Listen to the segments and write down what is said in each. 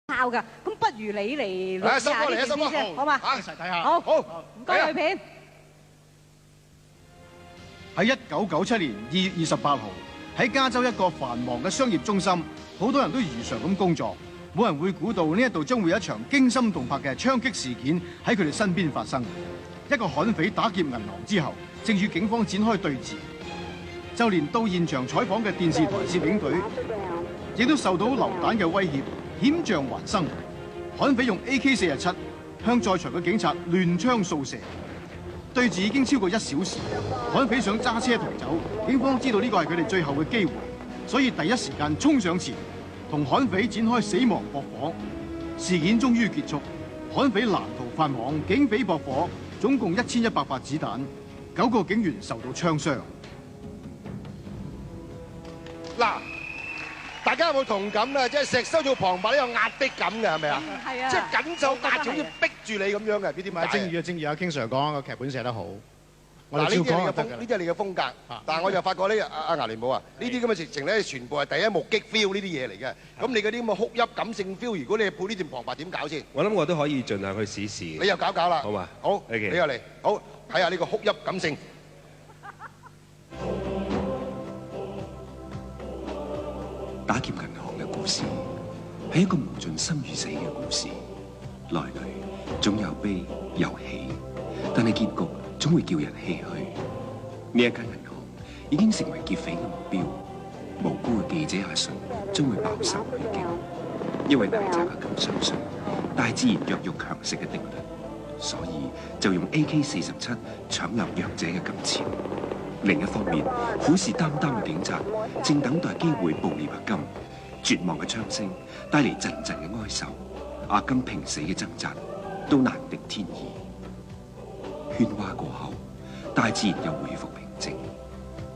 拗㗎，咁不如你嚟錄下呢件事先，好嘛？一齊睇下。好，好，唔該，女片。喺1997年2月28號，喺加州一個繁忙嘅商業中心，好多人都如常咁工作，冇人會估到呢一度將會有一場驚心動魄嘅槍擊事件喺佢哋身邊發生。一個悍匪打劫銀行之後，正與警方展開對峙，就連到現場採訪嘅電視台攝影隊，亦都受到流彈嘅威脅，險象環生。悍匪用 AK-47向在場嘅警察亂槍掃射。對峙已經超過1小時，悍匪想揸車逃走，警方知道呢個係佢哋最後嘅機會，所以第一時間衝上前，同悍匪展開死亡搏火。事件終於結束，悍匪難逃法網，警匪搏火，總共1100發子彈，9個警員受到槍傷。嗱，大家有冇同感咧？即係石修做旁白呢有壓迫感嘅，係咪啊？係啊，即係緊手壓住，好似逼住你咁樣嘅，呢啲點解？正如阿 King Sir 講，個劇本寫得好。嗱，呢啲係你嘅風格，但係我就發覺咧，阿牙連寶啊，呢啲咁嘅直情咧，全部係第一目擊 feel 呢啲嘢嚟嘅。咁你嗰啲咁嘅哭泣感性 feel，如果你係配呢段旁白，點搞先？我諗我都可以盡量去試試。你又搞啦，好嘛？好，你又嚟，好睇下呢個哭泣感性。打劫銀行嘅故事係一個無盡生與死嘅故事，來來總有悲有喜，但係結局總會叫人唏噓。呢一間銀行已經成為劫匪嘅目標，無辜嘅記者阿信將會飽受血擊，因為大賊阿金相信大自然弱肉強食嘅定律，所以就用 AK-47搶掠弱者嘅金錢。另一方面，虎視眈眈嘅警察正等待機會捕獵阿金。絕望嘅槍聲帶嚟陣陣嘅哀愁，阿金拼死嘅掙扎都難敵天意。喧嘩過後，大自然又恢復平靜。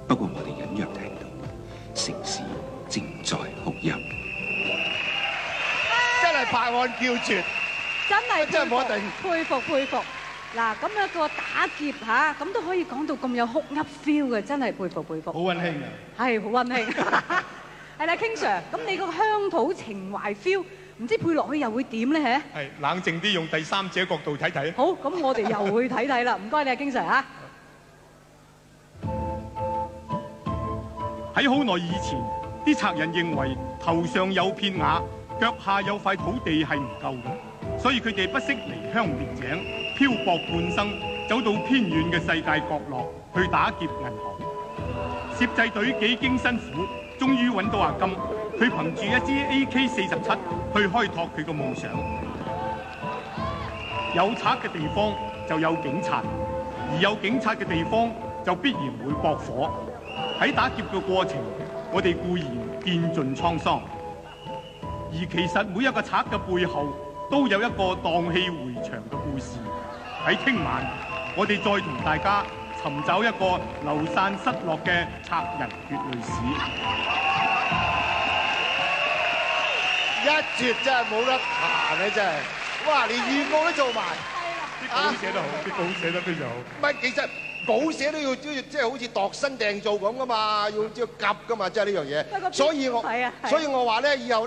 不過我哋隱約聽到城市正在哭泣。真係拍案叫絕，真係冇得頂。佩服。嗱，咁一個打劫嚇，咁都可以講到咁有哭泣 feel 嘅，真係佩服。好溫馨啊！係好溫馨。係啦，King Sir，咁你個鄉土情懷 feel，唔知配落去又會點咧？嚇？係冷靜啲，用第三者角度睇睇。好，咁我哋又去睇睇啦。唔該你啊，King Sir 嚇。喺好耐以前，啲賊人認為頭上有片瓦，腳下有塊土地係唔夠嘅，所以佢哋不惜離鄉別井，漂泊半生，走到偏遠嘅世界角落去打劫銀行。攝製隊幾經辛苦，終於揾到阿金，佢憑住一支 AK-47去開拓佢個夢想。有賊嘅地方就有警察，而有警察嘅地方就必然會駁火。喺打劫嘅過程，我哋固然見盡滄桑，而其實每一個賊嘅背後都有一個蕩氣迴腸嘅故事。喺聽晚，我哋再同大家尋找一個流散失落嘅賊人血淚史。一絕真係冇得彈啊！真係，哇！連預告都做埋。啲稿寫得好，啲稿寫得非常好。唔係，其實稿寫都要即係好似度身訂造咁噶嘛，要夾噶嘛，即係呢樣嘢。所以我話咧，以後咧。